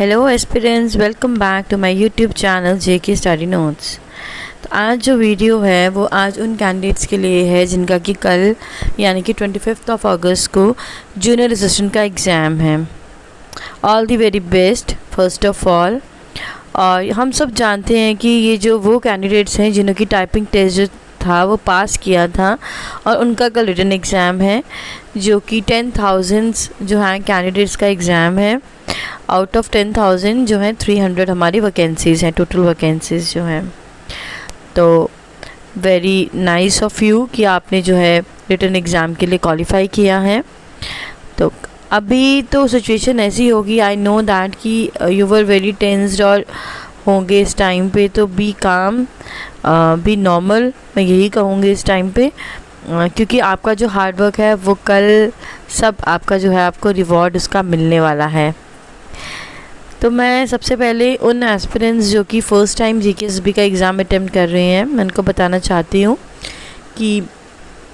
Hello aspirants, welcome back to my YouTube channel JK study notes. तो आज जो video है वो आज उन कैंडिडेट्स के लिए है जिनका कि कल यानी कि 25 अगस्त को जूनियर असिस्टेंट का एग्ज़ाम है। All the very best first of all. और हम सब जानते हैं कि ये जो वो कैंडिडेट्स हैं जिन्हों की टाइपिंग टेस्ट जो था वो पास किया था और उनका कल रिटन एग्ज़ाम है जो कि 10,000 जो है कैंडिडेट्स का एग्ज़ाम है। आउट ऑफ 10,000 जो है 300 हमारी वैकेंसीज़ हैं, टोटल वैकेंसीज़ जो हैं। तो वेरी नाइस ऑफ यू कि आपने जो है रिटन एग्ज़ाम के लिए क्वालिफाई किया है। तो अभी तो सिचुएशन ऐसी होगी, आई नो दैट कि यू वर वेरी टेंस्ड और होंगे इस टाइम पे, तो बी काम, बी नॉर्मल, मैं यही कहूँगी इस टाइम पे, क्योंकि आपका जो हार्डवर्क है वो कल सब आपका जो है आपको रिवॉर्ड उसका मिलने वाला है। तो मैं सबसे पहले उन एस्पिरेंट्स जो कि फ़र्स्ट टाइम जीकेएसबी का एग्ज़ाम अटेम्प्ट कर रहे हैं, मैं उनको बताना चाहती हूँ कि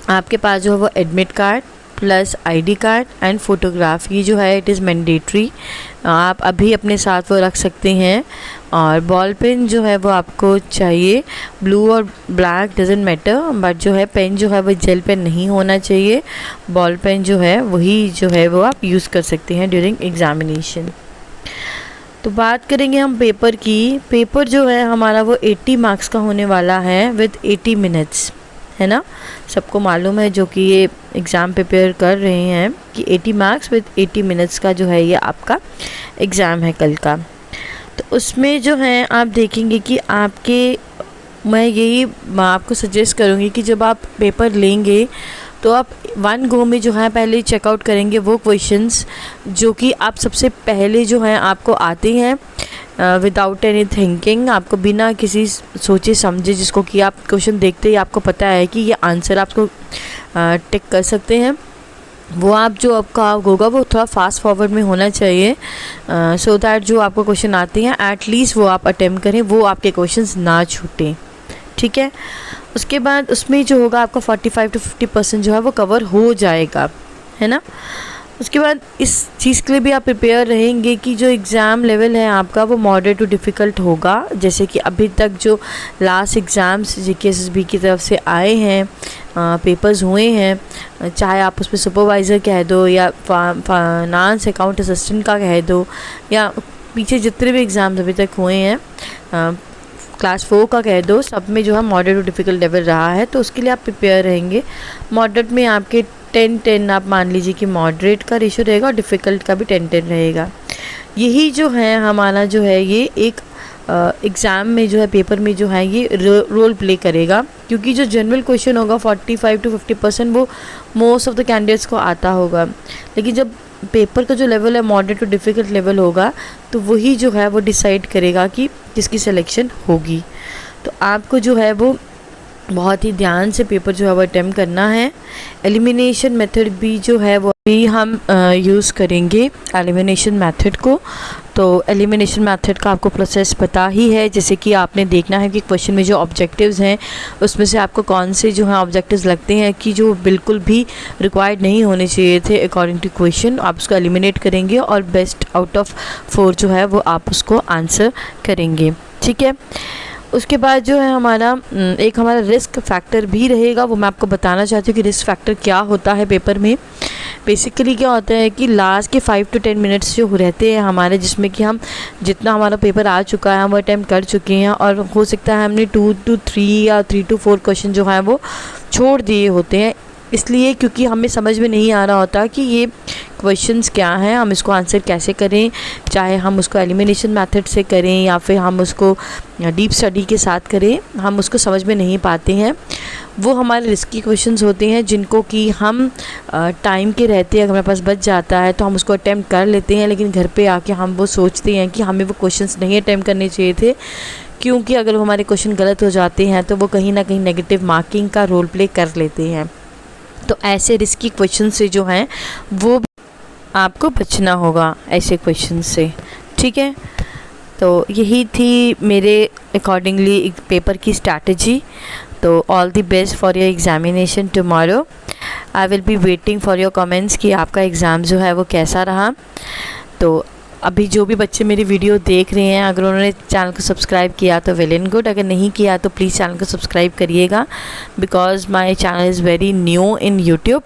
आपके पास जो है वो admit card plus ID card and photograph, ये जो है इट इज़ मैंडेटरी, आप अभी अपने साथ वो रख सकते हैं। और बॉल पेन जो है वो आपको चाहिए, ब्लू और ब्लैक डजेंट मैटर, बट जो है पेन जो है वो जेल पेन नहीं होना चाहिए। बॉल पेन जो है वही जो है वो आप यूज़ कर सकते हैं ड्यूरिंग एग्ज़ामिनेशन। तो बात करेंगे हम पेपर की। पेपर जो है हमारा वो 80 मार्क्स का होने वाला है विद 80 मिनट्स, है ना। सबको मालूम है जो कि ये एग्ज़ाम प्रिपेयर कर रहे हैं कि 80 मार्क्स विद 80 मिनट्स का जो है ये आपका एग्ज़ाम है कल का। तो उसमें जो है आप देखेंगे कि मैं आपको सजेस्ट करूँगी कि जब आप पेपर लेंगे तो आप वन गो में जो है पहले चेकआउट करेंगे वो क्वेश्चंस जो कि आप सबसे पहले जो है आपको आते हैं विदाउट एनी थिंकिंग, आपको बिना किसी सोचे समझे, जिसको कि आप क्वेश्चन देखते ही आपको पता है कि ये आंसर आपको टिक कर सकते हैं, वो आप जो आपका होगा वो थोड़ा फास्ट फॉरवर्ड में होना चाहिए, सो दैट जो आपको क्वेश्चन आते हैं एटलीस्ट वो आप अटेम्प्ट करें, वो आपके क्वेश्चंस ना छूटें, ठीक है। उसके बाद उसमें जो होगा आपका 45 to 50% जो है वो कवर हो जाएगा, है ना। उसके बाद इस चीज़ के लिए भी आप प्रिपेयर रहेंगे कि जो एग्ज़ाम लेवल है आपका वो मॉडरेट टू डिफ़िकल्ट होगा। जैसे कि अभी तक जो लास्ट एग्ज़ाम्स जीकेएसबी की तरफ से आए हैं, पेपर्स हुए हैं, चाहे आप उसमें सुपरवाइज़र कह दो या फाइनेंस अकाउंट असिस्टेंट का कह दो, या पीछे जितने भी एग्ज़ाम्स अभी तक हुए हैं क्लास 4 का कह दो, सब में जो है मॉडरेट टू डिफ़िकल्ट लेवल रहा है। तो उसके लिए आप प्रिपेयर रहेंगे। मॉडरेट में आपके 10-10 आप मान लीजिए कि मॉडरेट का रेशो रहेगा और डिफ़िकल्ट का भी 10-10 रहेगा। यही जो है हमारा जो है ये एक एग्ज़ाम में जो है पेपर में जो है ये रोल प्ले करेगा, क्योंकि जो जनरल क्वेश्चन होगा 45 to 50% वो मोस्ट ऑफ द कैंडिडेट्स को आता होगा, लेकिन जब पेपर का जो लेवल है मॉडरेट टू डिफ़िकल्ट लेवल होगा तो वही जो है वो डिसाइड करेगा कि किसकी सिलेक्शन होगी। तो आपको जो है वो बहुत ही ध्यान से पेपर जो है वो अटेम्प्ट करना है। एलिमिनेशन मेथड भी जो है वो भी हम यूज़ करेंगे एलिमिनेशन मेथड को। तो एलिमिनेशन मेथड का आपको प्रोसेस पता ही है, जैसे कि आपने देखना है कि क्वेश्चन में जो ऑब्जेक्टिव्स हैं उसमें से आपको कौन से जो हैं ऑब्जेक्टिव्स लगते हैं कि जो बिल्कुल भी रिक्वायर्ड नहीं होने चाहिए थे अकॉर्डिंग टू क्वेश्चन, आप उसको एलिमिनेट करेंगे और बेस्ट आउट ऑफ 4 जो है वो आप उसको आंसर करेंगे, ठीक है। उसके बाद जो है हमारा रिस्क फैक्टर भी रहेगा, वो मैं आपको बताना चाहती हूँ कि रिस्क फैक्टर क्या होता है पेपर में। बेसिकली क्या होता है कि लास्ट के 5 to 10 मिनट्स जो रहते हैं हमारे, जिसमें कि हम जितना हमारा पेपर आ चुका है हम वो अटैम्प्ट कर चुके हैं, और हो सकता है हमने 2 to 3 या 3 to 4 क्वेश्चन जो है वो छोड़ दिए होते हैं, इसलिए क्योंकि हमें समझ में नहीं आ रहा होता कि ये क्वेश्चंस क्या हैं, हम इसको आंसर कैसे करें, चाहे हम उसको एलिमिनेशन मेथड से करें या फिर हम उसको डीप स्टडी के साथ करें, हम उसको समझ में नहीं पाते हैं। वो हमारे रिस्की क्वेश्चंस होते हैं जिनको कि हम टाइम के रहते अगर हमारे पास बच जाता है तो हम उसको अटैम्प्ट कर लेते हैं, लेकिन घर पे आके हम वो सोचते हैं कि हमें वो क्वेश्चंस नहीं अटैम्प्ट करने चाहिए थे, क्योंकि अगर वो हमारे क्वेश्चन गलत हो जाते हैं तो वो कहीं ना कहीं नेगेटिव मार्किंग का रोल प्ले कर लेते हैं। तो ऐसे रिस्की क्वेश्चन से जो हैं वो आपको बचना होगा, ऐसे क्वेश्चन से, ठीक है। तो यही थी मेरे अकॉर्डिंगली एक पेपर की स्ट्रैटेजी। तो all the best for your examination tomorrow. I will be waiting for your comments कि आपका एग्ज़ाम जो है वो कैसा रहा। तो अभी जो भी बच्चे मेरी वीडियो देख रहे हैं, अगर उन्होंने चैनल को सब्सक्राइब किया तो वेल एंड गुड, अगर नहीं किया तो प्लीज़ चैनल को सब्सक्राइब करिएगा, because my channel is very new in YouTube.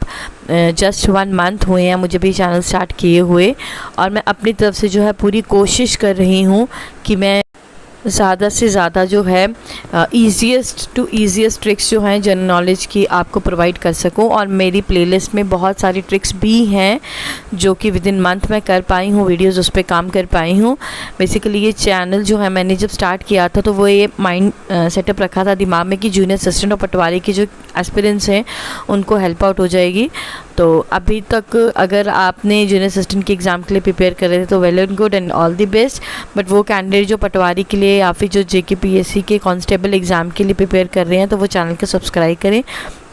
Just 1 month हुए हैं मुझे भी चैनल स्टार्ट किए हुए, और मैं अपनी तरफ से जो है पूरी कोशिश कर रही हूँ कि मैं ज़्यादा से ज़्यादा जो है ईज़ीएस्ट टू ईज़ीएस्ट ट्रिक्स जो हैं जनरल नॉलेज की आपको प्रोवाइड कर सकूं। और मेरी प्लेलिस्ट में बहुत सारी ट्रिक्स भी हैं जो कि विद इन मंथ मैं कर पाई हूँ, वीडियोस उस पर काम कर पाई हूँ। बेसिकली ये चैनल जो है मैंने जब स्टार्ट किया था तो वो ये माइंड सेटअप रखा था दिमाग में कि जूनियर असिस्टेंट और पटवारी के जो एस्पिरेंट्स हैं उनको हेल्प आउट हो जाएगी। तो अभी तक अगर आपने जूनियर असिस्टेंट के एग्ज़ाम के लिए प्रिपेयर कर रहे थे तो well and good and all the best. But वो कैंडिडेट जो पटवारी के लिए या फिर जो JKPSC के कांस्टेबल एग्ज़ाम के लिए प्रिपेयर कर रहे हैं तो वो चैनल को सब्सक्राइब करें,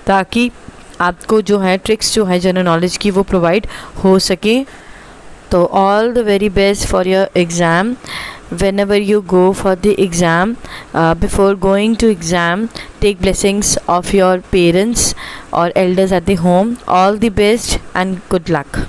ताकि आपको जो है ट्रिक्स जो है जनरल नॉलेज की वो प्रोवाइड हो सके। तो all the very best for your exam. Whenever you go for the exam, before going to exam, take blessings of your parents or elders at the home. All the best and good luck.